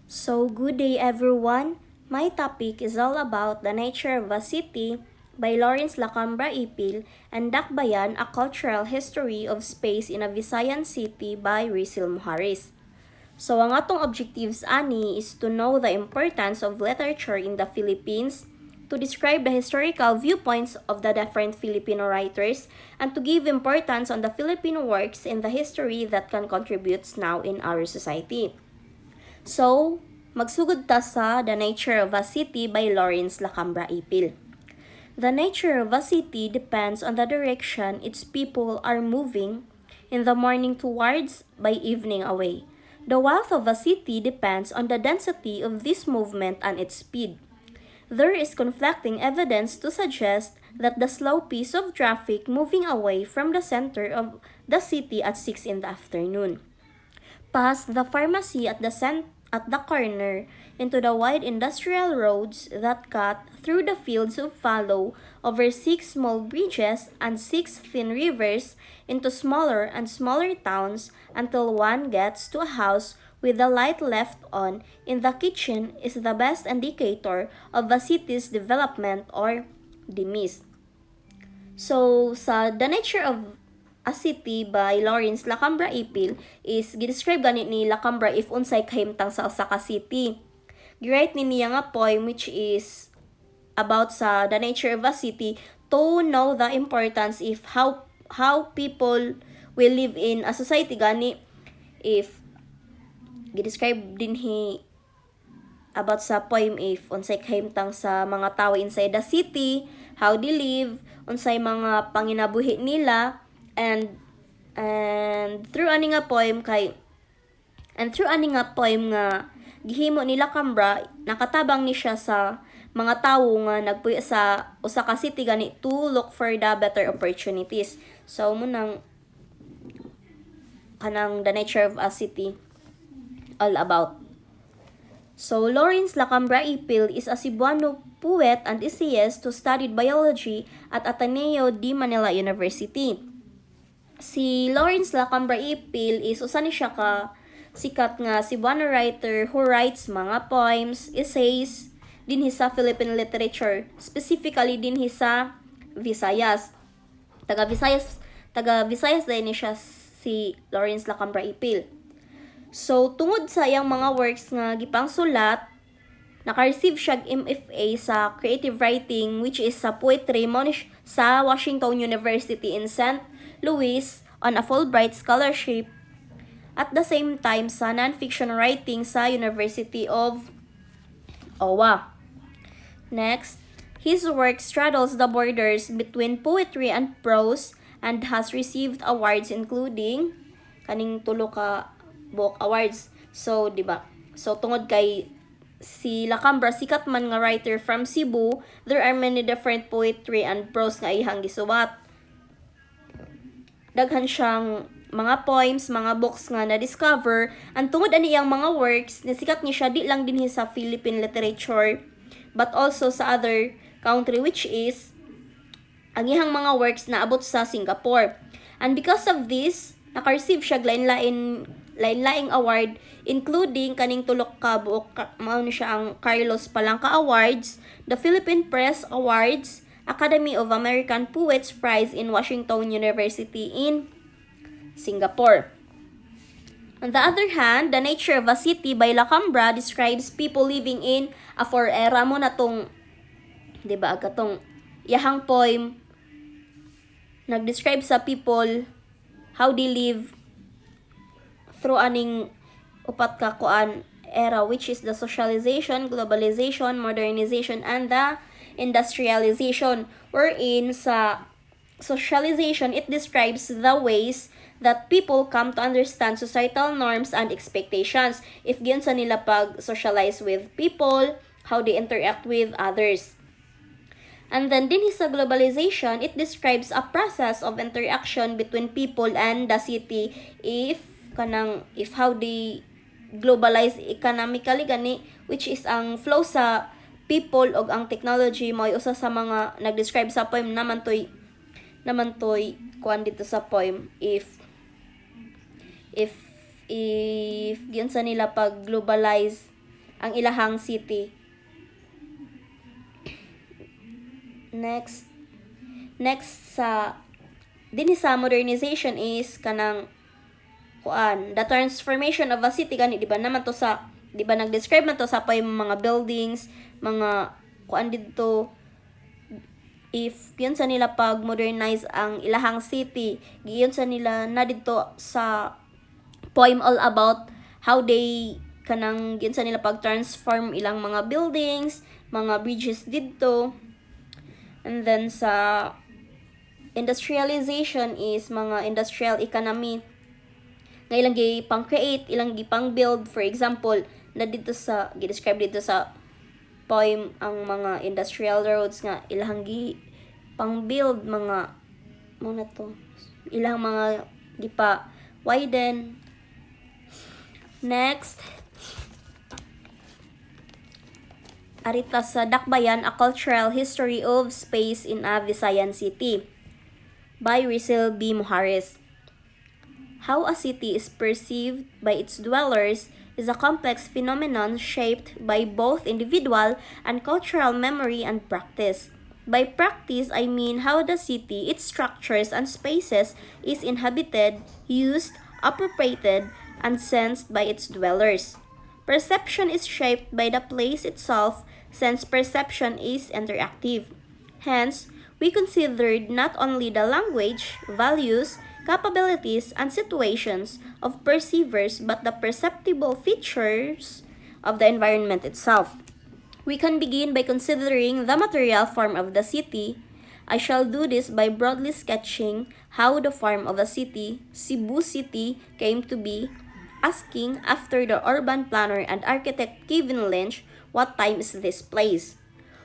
So, good day everyone. My topic is all about the nature of a city by Lawrence Lacambra Ipil and Dakbayan, a cultural history of space in a Visayan city by Rizal Muharis. So, ang atong objectives ani is to know the importance of literature in the Philippines, to describe the historical viewpoints of the different Filipino writers, and to give importance on the Filipino works in the history that can contribute now in our society. So, magsugod ta sa The Nature of a City by Lawrence Lacambra Ipil. The nature of a city depends on the direction its people are moving in the morning towards, by evening away. The wealth of a city depends on the density of this movement and its speed. There is conflicting evidence to suggest that the slow pace of traffic moving away from the center of the city at 6 in the afternoon, past the pharmacy at the corner, into the wide industrial roads that cut through the fields of fallow, over 6 small bridges and 6 thin rivers, into smaller and smaller towns, until one gets to a house with the light left on in the kitchen, is the best indicator of a city's development or demise. So, sa The Nature of a City by Lawrence Lacambra Ipil is gidescribe gani ni Lacambra if unsay kahimtang sa usa ka city. Gi-write ni niya nga poem which is about sa the nature of a city to know the importance if how people will live in a society gani, if gidescribe din hi about sa poem if unsay kahimtang sa mga tawo inside the city, how they live, unsay mga panginabuhi nila, and through ani nga poem nga gihimo ni Lacambra, nakatabang ni siya sa mga tawo nga nagpuy sa usa ka city gani to look for the better opportunities. So munang kanang the nature of a city all about. So, Lawrence Lacambra Ipil is a Cebuano poet and essayist who studied biology at Ateneo de Manila University. Si Lawrence Lacambra Ipil is usa ni siya ka sikat nga Cebuano writer who writes mga poems, essays dinhi sa Philippine literature, specifically dinhi sa Visayas. Taga Visayas din ni siya si Lawrence Lacambra Ipil. So, tungod sa iyang mga works nga gipangsulat, naka-receive siya MFA sa creative writing which is sa poetry sa Washington University in St. Louis on a Fulbright scholarship. At the same time sa non-fiction writing sa University of Owa. Next, his work straddles the borders between poetry and prose and has received awards including kaning tulo ka book awards. So, di ba? So, tungod kay si Lacambra, sikat man nga writer from Cebu, there are many different poetry and prose nga ihang gisuwat. Daghan siyang mga poems, mga books nga na-discover, and tungod ani iyang mga works, nasikat ni siya di lang dinhi sa Philippine literature, but also sa other country which is ang ihang mga works na abot sa Singapore. And because of this, naka-receive siya lain-laing award including kaning tulok ka buok mao ni siya ang Carlos Palanca Awards, the Philippine Press Awards, Academy of American Poets Prize in Washington University in Singapore. On the other hand, The Nature of a City by Lacambra describes people living in a era mo na tong, di ba, katong yahang poem nag-describe sa people how they live through aning upat ka kuan era which is the socialization, globalization, modernization, and the industrialization, wherein sa socialization it describes the ways that people come to understand societal norms and expectations if giyon sa nila pag socialize with people, how they interact with others. And then din sa globalization, it describes a process of interaction between people and the city if how they globalize economically gani, which is ang flow sa people og ang technology mo usa sa mga nag-describe sa poem naman toy kuan dito sa poem if giyan sa nila pag globalize ang ilahang city. Next sa dinhi sa modernization is kanang the transformation of a city gani, di ba naman to sa, di ba nag-describe man to sa mga buildings, mga dito, if yun sa nila pag modernize ang ilahang city, giyon sa nila na dito sa poem all about how they kanang yun sa nila pag transform ilang mga buildings, mga bridges dito. And then sa industrialization is mga industrial economy nga ilang pang create, ilang pang build. For example, na dito sa gi-describe dito sa poem ang mga industrial roads nga ilang pang build, mga muna to ilang mga gipa widen. Next, arita sa Dakbayan, A Cultural History of Space in a Visayan City by Rizel B. Muharis. How a city is perceived by its dwellers is a complex phenomenon shaped by both individual and cultural memory and practice. By practice, I mean how the city, its structures and spaces is inhabited, used, appropriated, and sensed by its dwellers. Perception is shaped by the place itself, since perception is interactive. Hence, we considered not only the language, values, capabilities, and situations of perceivers, but the perceptible features of the environment itself. We can begin by considering the material form of the city. I shall do this by broadly sketching how the form of a city, Cebu City, came to be, asking after the urban planner and architect Kevin Lynch, what time is this place?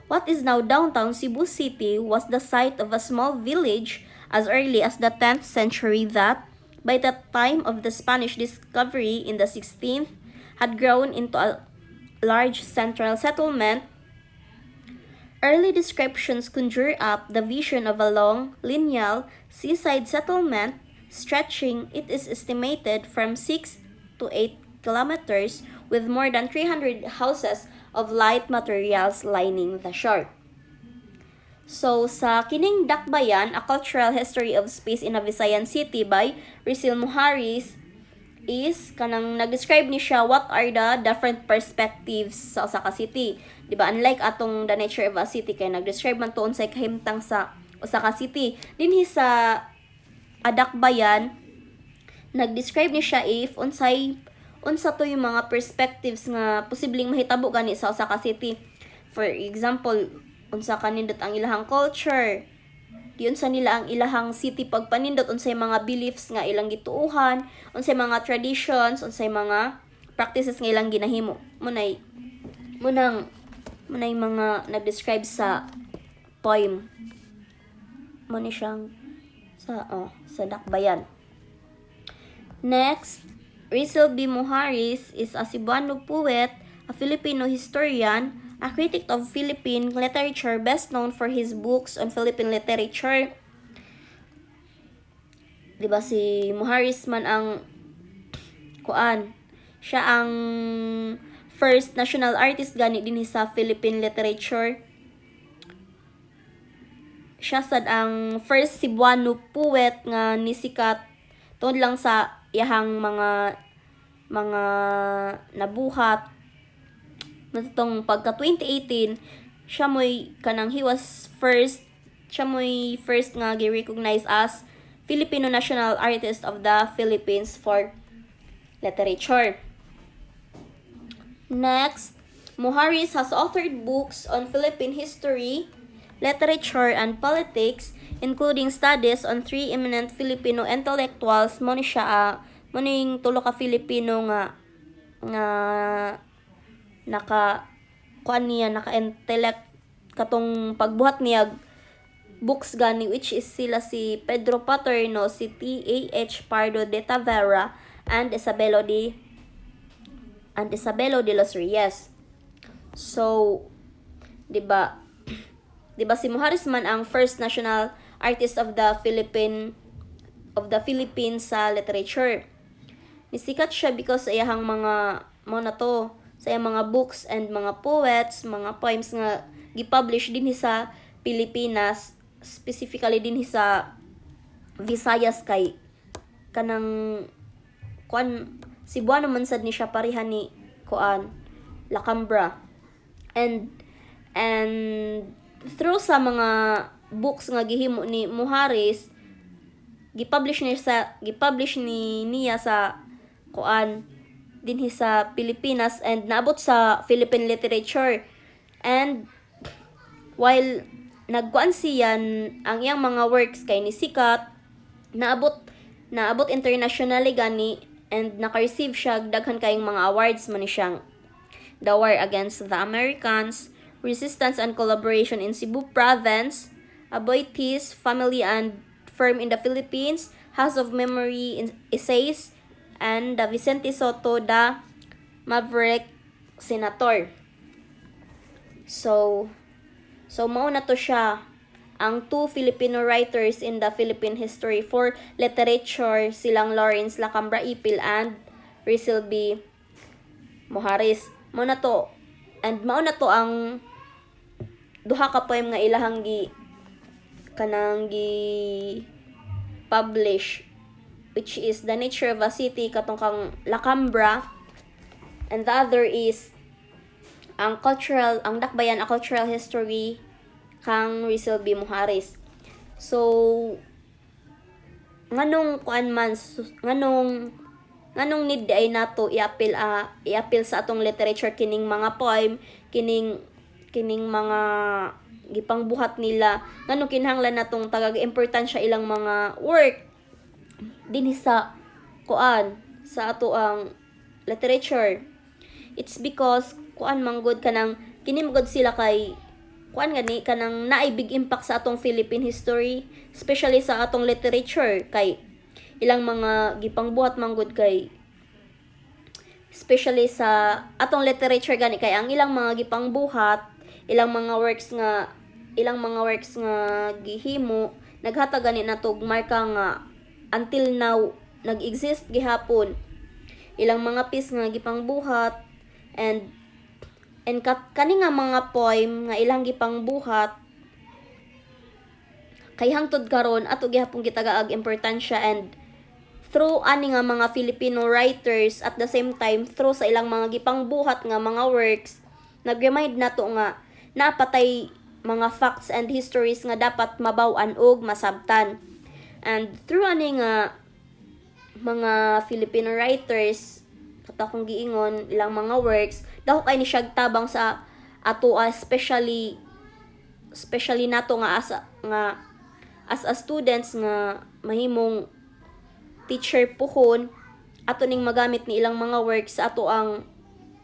What is now downtown Cebu City was the site of a small village as early as the 10th century that, by the time of the Spanish discovery in the 16th, had grown into a large central settlement. Early descriptions conjure up the vision of a long, lineal, seaside settlement stretching, it is estimated, from 6 to 8 kilometers with more than 300 houses of light materials lining the shore. So, sa kining Dakbayan, A Cultural History of Space in a Visayan City by Rizel Muharis is kanang nag-describe ni siya what are the different perspectives sa usa ka city. Diba? Unlike atong The Nature of a City, kay nag-describe man to unsay kahimtang sa usa ka city. Dinhi sa Dakbayan, nag-describe ni siya if unsa to yung mga perspectives nga posibleng mahitabo gani sa usa ka city. For example, unsa kanindot ang ilahang culture, diyon sa nila ang ilahang city pagpanindot, unsay mga beliefs nga ilang gituuhan, unsay mga traditions, unsay mga practices nga ilang ginahimo. Munay mga nag-describe sa poem. Muna siyang sa Dakbayan. Next, Rizel B. Muharis is a Cebuano poet, a Filipino historian, a critic of Philippine literature best known for his books on Philippine literature. Diba si Muharis man ang siya ang first national artist gani din sa Philippine literature. Siya sad ang first Cebuano poet nga nisikat tungod lang sa iyahang mga nabuhat. Natutong pagka 2018, siya mo'y kanang siya mo'y first nga gi-recognize as Filipino National Artist of the Philippines for literature. Next, Muharis has authored books on Philippine history, literature, and politics, including studies on 3 eminent Filipino intellectuals. Muning tulo ka Filipino nga naka-intellect katong pagbuhat niya books gani, which is sila si Pedro Paterno, si T.A.H. Pardo de Tavera, and Isabelo de los Reyes. So, diba si Muharis man ang first national artist of the Philippines sa literature. Nisikat siya because iyahang mga sa iyang mga books and mga poets, mga poems nga gipublish din sa Pilipinas, specifically din sa Visayas kay kanang kuan Cebuano man sad ni siya pareha ni kuan Lacambra. And through sa mga books nga gihimo ni Muharis, gipublish niya sa kuan dinhi sa Pilipinas and naabot sa Philippine literature. And while nagkuan siya ang iyang mga works kay ni sikat, naabot internationally gani and naka-receive siya daghan kayong mga awards man ni siyang The War Against the Americans, Resistance and Collaboration in Cebu Province, Aboitiz, Family and Firm in the Philippines, House of Memory Essays, and the Vicente Soto, the Maverick Senator. So mao na to siya ang two Filipino writers in the Philippine history for literature, silang Lawrence Lacambra Ipil and Rizal B. Muharis. Mao na to ang duha ka poem nga ilahang kanang publish, which is The Nature of a City katong kang Lacambra, and the other is ang Dakbayan, a cultural history kang Rizal B. Muharis. So nganong need ay nato i-appeal sa atong literature kining mga poem, kining mga gipangbuhat nila, nganong kinahanglan natong tagag-importansya ilang mga work dinhi sa ato ang literature. It's because manggod kanang kinimgod sila kay kanang naay big impact sa atong Philippine history, especially sa atong literature kay ilang mga gipangbuhat manggod kay especially sa atong literature gani kay ang ilang mga gipangbuhat, ilang mga works nga gihimo naghatag gani natog marka nga until now nag-exist gihapon ilang mga piece nga gipangbuhat and kani nga mga poem nga ilang gipangbuhat kay hangtod karon ato gihapon gitagaag importansya, and through ani nga mga Filipino writers at the same time through sa ilang mga gipangbuhat nga mga works nag-remind nato nga napatay mga facts and histories nga dapat mabaw-an og masabtan. And through ani nga mga Filipino writers katakong giingon ilang mga works daw kay ni siya tabang sa ato especially nato nga as a students nga mahimong teacher puhon ato ning magamit ni ilang mga works sa ato ang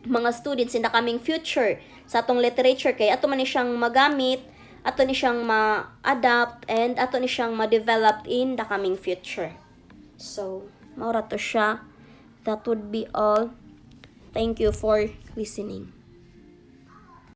mga students in the coming future sa atong literature kay ato man ni siyang magamit, ato ni siyang ma-adapt, and ato ni siyang ma-develop in the coming future. So mao ra to siya. That would be all. Thank you for listening.